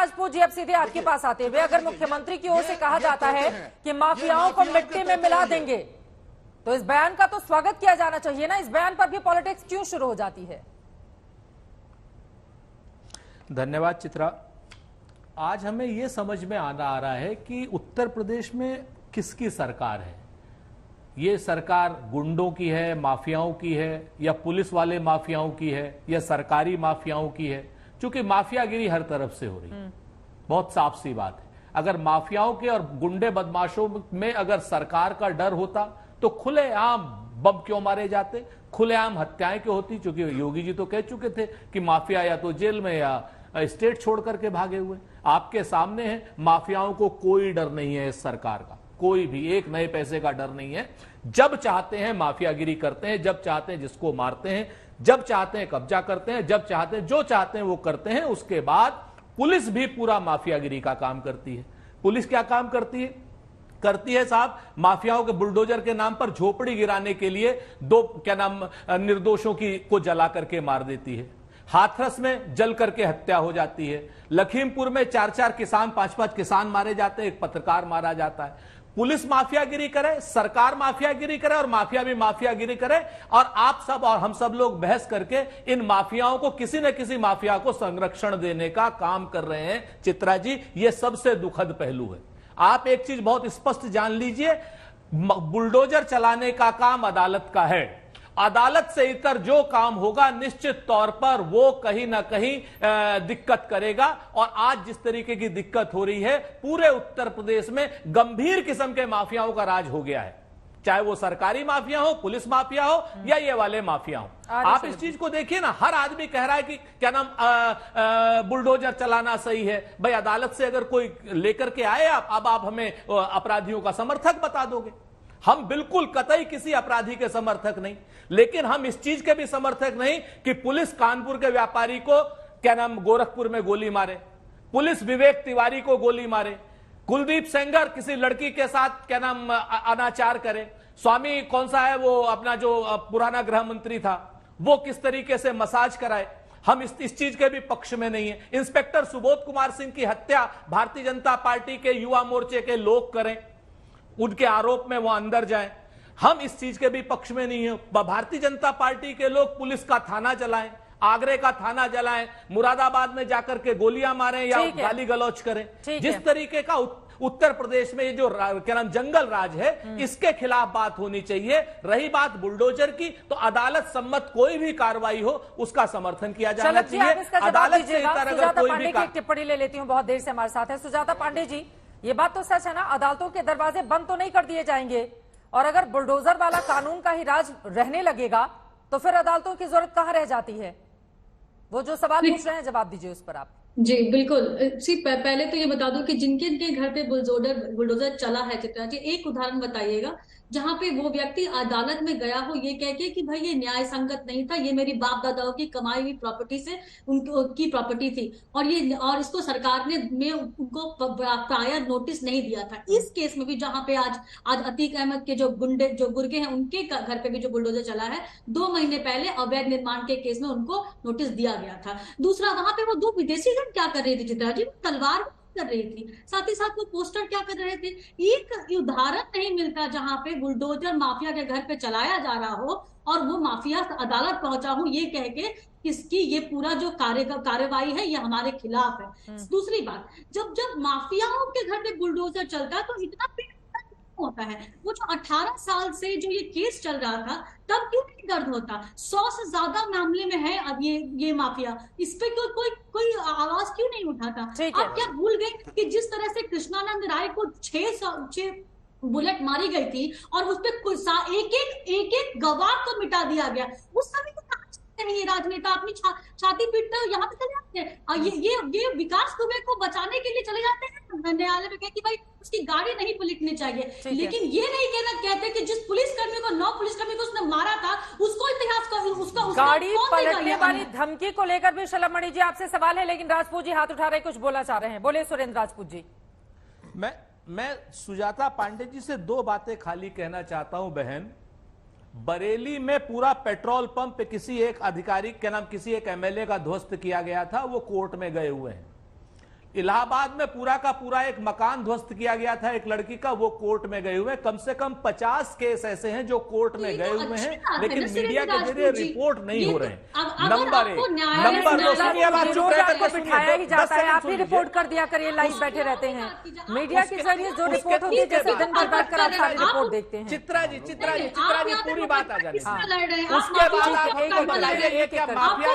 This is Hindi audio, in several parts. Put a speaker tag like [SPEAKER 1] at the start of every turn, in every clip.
[SPEAKER 1] राजपूत जी, अब सीधे आपके पास आते हुए, अगर मुख्यमंत्री की ओर से कहा जाता है कि माफियाओं को मिट्टी में मिला देंगे, तो इस बयान का तो स्वागत किया जाना चाहिए ना। इस बयान पर भी पॉलिटिक्स क्यों शुरू हो जाती है?
[SPEAKER 2] धन्यवाद चित्रा। आज हमें यह समझ में आ रहा है कि उत्तर प्रदेश में किसकी सरकार है। ये सरकार गुंडों की है, माफियाओं की है, या पुलिस वाले माफियाओं की है, या सरकारी माफियाओं की है। क्योंकि माफियागिरी हर तरफ से हो रही है, बहुत साफ सी बात है। अगर माफियाओं के और गुंडे बदमाशों में अगर सरकार का डर होता तो खुलेआम बम क्यों मारे जाते, खुलेआम हत्याएं क्यों होती। क्योंकि योगी जी तो कह चुके थे कि माफिया या तो जेल में या स्टेट छोड़ करके भागे हुए। आपके सामने है, माफियाओं को कोई डर नहीं है इस सरकार का, कोई भी एक नए पैसे का डर नहीं है। जब चाहते हैं माफियागिरी करते हैं, जब चाहते हैं जिसको मारते हैं, जब चाहते हैं कब्जा करते हैं, जब चाहते हैं जो चाहते हैं वो करते हैं। उसके बाद पुलिस भी पूरा माफियागिरी का काम करती है। पुलिस क्या काम करती है साहब, माफियाओं के बुलडोजर के नाम पर झोपड़ी गिराने के लिए दो निर्दोषों को जला करके मार देती है। हाथरस में जल करके हत्या हो जाती है। लखीमपुर में 4-4 किसान, 5-5 किसान मारे जाते हैं, एक पत्रकार मारा जाता है। पुलिस माफियागिरी करे, सरकार माफियागिरी करे और माफिया भी माफियागिरी करे, और आप सब और हम सब लोग बहस करके इन माफियाओं को, किसी न किसी माफिया को संरक्षण देने का काम कर रहे हैं। चित्रा जी, यह सबसे दुखद पहलू है। आप एक चीज बहुत स्पष्ट जान लीजिए, बुलडोजर चलाने का काम अदालत का है। अदालत से इतर जो काम होगा निश्चित तौर पर वो कहीं ना कहीं दिक्कत करेगा। और आज जिस तरीके की दिक्कत हो रही है, पूरे उत्तर प्रदेश में गंभीर किस्म के माफियाओं का राज हो गया है, चाहे वो सरकारी माफिया हो, पुलिस माफिया हो, या ये वाले माफिया हो। आप इस चीज को देखिए ना, हर आदमी कह रहा है कि क्या नाम बुलडोजर चलाना सही है। भाई अदालत से अगर कोई लेकर के आए अब आप हमें अपराधियों का समर्थक बता दोगे। हम बिल्कुल कतई किसी अपराधी के समर्थक नहीं, लेकिन हम इस चीज के भी समर्थक नहीं कि पुलिस कानपुर के व्यापारी को गोरखपुर में गोली मारे, पुलिस विवेक तिवारी को गोली मारे, कुलदीप सेंगर किसी लड़की के साथ अनाचार करे, स्वामी कौन सा है वो अपना जो पुराना गृह मंत्री था वो किस तरीके से मसाज कराए। हम इस चीज के भी पक्ष में नहीं है। इंस्पेक्टर सुबोध कुमार सिंह की हत्या भारतीय जनता पार्टी के युवा मोर्चे के लोग करें, उनके आरोप में वो अंदर जाएं, हम इस चीज के भी पक्ष में नहीं है। भारतीय जनता पार्टी के लोग पुलिस का थाना जलाएं, आगरे का थाना जलाएं, मुरादाबाद में जाकर के गोलियां मारें या गाली गलौच करें। जिस तरीके का उत्तर प्रदेश में ये जो जंगल राज है, इसके खिलाफ बात होनी चाहिए। रही बात बुलडोजर की, तो अदालत सम्मत कोई भी कार्रवाई हो उसका समर्थन किया जाना चाहिए। अदालत से इतर कोई भी
[SPEAKER 1] टिप्पणी ले लेती हूँ, बहुत देर से हमारे साथ है सुजाता पांडे जी। ये बात तो सच है ना, अदालतों के दरवाजे बंद तो नहीं कर दिए जाएंगे, और अगर बुलडोजर वाला कानून का ही राज रहने लगेगा तो फिर अदालतों की जरूरत कहां रह जाती है? वो जो सवाल पूछ रहे हैं जवाब दीजिए उस पर आप।
[SPEAKER 3] जी बिल्कुल। पहले तो ये बता दूं कि जिनके घर पे बुलडोजर चला है, चित्रा जी एक उदाहरण बताइएगा जहां पे वो व्यक्ति अदालत में गया हो ये कह के कि भाई ये न्याय संगत नहीं था, ये मेरी बाप दादाओं की कमाई हुई प्रॉपर्टी से उनकी प्रॉपर्टी थी, और इसको सरकार ने उनको प्रायर नोटिस नहीं दिया था। इस केस में भी जहां पे आज अतीक अहमद के जो गुर्गे हैं उनके घर पे भी जो बुलडोजर चला है, 2 महीने पहले अवैध निर्माण के केस में उनको नोटिस दिया गया था। दूसरा, वहां पे वो 2 विदेशी क्या कर रही थी चित्रा जी, तलवार कर रही थी, साथ ही साथ वो पोस्टर क्या कर रहे थे। एक उदाहरण नहीं मिलता जहां पे बुलडोजर माफिया के घर पे चलाया जा रहा हो और वो माफिया अदालत पहुंचा हो ये कह के किसकी ये पूरा जो कार्यवाही है ये हमारे खिलाफ है। दूसरी बात, जब माफियाओं के घर पे बुलडोजर चलता है तो इतना होता है। वो जो 18 साल से जो ये केस चल रहा था तब क्यों नहीं दर्द होता? 100 से ज्यादा मामले में है अब ये माफिया, इस पे कोई आवाज क्यों नहीं उठाता? आप क्या भूल गए कि जिस तरह से कृष्णानंद राय को 6 बुलेट मारी गई थी और उस पर एक गवाह को मिटा दिया गया, उस समय को नहीं राजनेता अपनी छाती पीटते हो यहाँ पे चले जाते हैं। ये विकास दुबे को बचाने के लिए चले जाते हैं न्यायालय में, कि भाई उसकी गाड़ी नहीं पलटनी चाहिए, लेकिन ये नहीं कहते कि जिस पुलिसकर्मी को 9 पुलिसकर्मी को उसने मारा था उसको इतिहास का उसका
[SPEAKER 1] गाड़ी पलटने वाली धमकी को लेकर भी शलमणि जी आपसे सवाल है, लेकिन राजपूत जी हाथ उठा रहे कुछ बोलना चाह रहे हैं। बोले सुरेंद्र राजपूत जी।
[SPEAKER 2] मैं सुजाता पांडे जी से 2 बातें खाली कहना चाहता हूं बहन। बरेली में पूरा पेट्रोल पंप किसी एक अधिकारी के नाम किसी एक एमएलए का ध्वस्त किया गया था, वो कोर्ट में गए हुए हैं। इलाहाबाद में पूरा का पूरा एक मकान ध्वस्त किया गया था एक लड़की का, वो कोर्ट में गए हुए। कम से कम 50 केस ऐसे हैं जो कोर्ट में गए हुए हैं, लेकिन मीडिया के जरिए रिपोर्ट नहीं हो रहे हैं। नंबर 1। नंबर 2,
[SPEAKER 1] बिठाया ही जाता है, आप ही रिपोर्ट कर दिया करिए, लाइव बैठे रहते हैं। मीडिया के जरिए जो रिपोर्ट होती है, जैसे दिन भर बैठकर आप सारी रिपोर्ट देखते हैं।
[SPEAKER 2] चित्रा जी पूरी बात आ जाने उसके बाद आप बताइए ये क्या माफिया,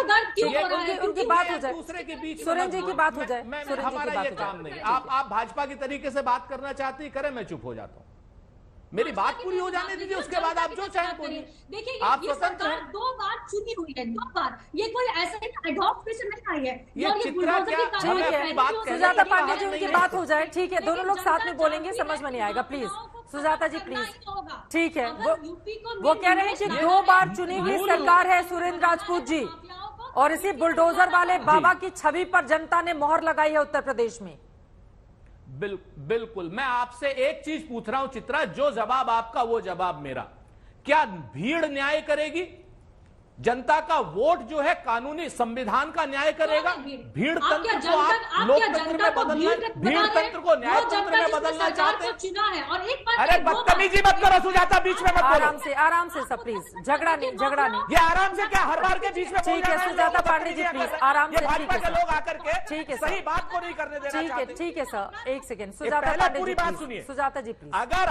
[SPEAKER 1] उनकी बात हो जाए,
[SPEAKER 2] दूसरे के बीच
[SPEAKER 1] सुरेंद्र जी की बात हो जाए, सुरेंद्र जी की
[SPEAKER 2] हमारा
[SPEAKER 1] बात
[SPEAKER 2] ये
[SPEAKER 1] हो
[SPEAKER 2] काम
[SPEAKER 1] जाए।
[SPEAKER 2] नहीं। आप भाजपा की तरीके से बात करना चाहती करें, मैं चुप हो जाता हूं। मेरी बात पूरी हो जाने दीजिए, उसके बाद आप जो चाहें बोलिए।
[SPEAKER 3] देखिए
[SPEAKER 2] आप
[SPEAKER 3] ये
[SPEAKER 2] स्वतंत्र
[SPEAKER 3] सरकार
[SPEAKER 2] हैं।
[SPEAKER 3] 2 बार चुनी हुई है, 2 बार। ये कोई ऐसा एडॉप्ट से नहीं आई है।
[SPEAKER 2] ये
[SPEAKER 3] और
[SPEAKER 2] चित्रा
[SPEAKER 3] बुलडोजर
[SPEAKER 2] क्या-
[SPEAKER 3] की
[SPEAKER 1] ठीक
[SPEAKER 3] कार्रवाई
[SPEAKER 1] है,
[SPEAKER 3] पहले
[SPEAKER 2] बात
[SPEAKER 3] भी हो
[SPEAKER 2] कहने
[SPEAKER 3] सकती
[SPEAKER 1] सुजाता
[SPEAKER 3] है।
[SPEAKER 1] पांडे जी,
[SPEAKER 2] नहीं
[SPEAKER 1] उनकी
[SPEAKER 2] है।
[SPEAKER 1] बात हो जाए, ठीक है, दोनों लोग साथ में बोलेंगे, समझ में नहीं आएगा, प्लीज सुजाता जी प्लीज। ठीक है, वो कह रहे हैं कि 2 बार चुनी हुई सरकार है सुरेंद्र राजपूत जी, और इसी बुलडोजर वाले बाबा की छवि पर जनता ने मोहर लगाई है उत्तर प्रदेश में।
[SPEAKER 2] बिल्कुल। मैं आपसे एक चीज पूछ रहा हूं चित्रा, जो जवाब आपका वो जवाब मेरा। क्या भीड़ न्याय करेगी? जनता का वोट जो है कानूनी संविधान का न्याय करेगा? भीड़ तंत्र को आप लोकतंत्र में बदलना, भीड़ तंत्र को न्याय तंत्र में बदलना चाहते हैं?
[SPEAKER 3] चुना है। और एक बात,
[SPEAKER 2] अरे बदतमीजी मत करो सुजाता, बीच में मत बोलो।
[SPEAKER 1] आराम से सब प्लीज, झगड़ा नहीं।
[SPEAKER 2] ये आराम से क्या हर बार के बीच में बोल
[SPEAKER 1] ठीक है,
[SPEAKER 2] रहे हैं?
[SPEAKER 1] सुजाता पांडे जी प्लीज आराम से।
[SPEAKER 2] भाजपा के लोग आकर के
[SPEAKER 1] ठीक है सर।
[SPEAKER 2] सही बात को नहीं करने देना चाहते।
[SPEAKER 1] ठीक है सर, एक सेकेंड, सुजाता
[SPEAKER 2] पहले
[SPEAKER 1] पांडे
[SPEAKER 2] पूरी
[SPEAKER 1] जी
[SPEAKER 2] बात
[SPEAKER 1] प्लीज,
[SPEAKER 2] सुनिए।
[SPEAKER 1] सुजाता जी प्लीज।
[SPEAKER 2] अगर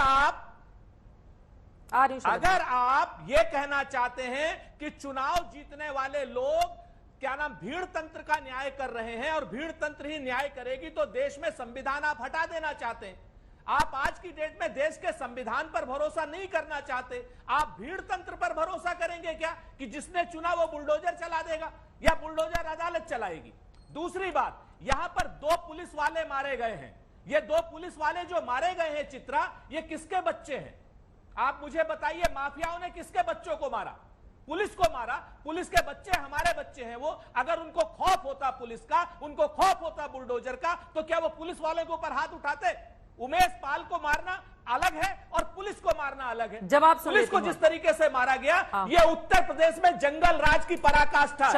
[SPEAKER 2] आप ये कहना चाहते हैं कि चुनाव जीतने वाले लोग क्या नाम भीड़ तंत्र का न्याय कर रहे हैं और भीड़ तंत्र ही न्याय करेगी, तो देश में संविधान आप हटा देना चाहते हैं। आप आज की डेट में देश के संविधान पर भरोसा नहीं करना चाहते, आप भीड़ तंत्र पर भरोसा करेंगे क्या कि जिसने चुना वो बुलडोजर चला देगा या बुलडोजर अदालत चलाएगी? दूसरी बात, यहां पर 2 पुलिस वाले मारे गए हैं। ये 2 पुलिस वाले जो मारे गए हैं चित्रा, ये किसके बच्चे हैं? आप मुझे बताइए, माफियाओं ने किसके बच्चों को मारा? पुलिस को मारा। पुलिस के बच्चे हमारे बच्चे हैं। वो अगर उनको खौफ होता पुलिस का, उनको खौफ होता बुलडोजर का, तो क्या वो पुलिस वालों के ऊपर हाथ उठाते? उमेश पाल को मारना अलग है और पुलिस को मारना अलग है।
[SPEAKER 1] जवाब
[SPEAKER 2] पुलिस को जिस तरीके से मारा गया, ये उत्तर प्रदेश में जंगल राज की पराकाष्ठा है।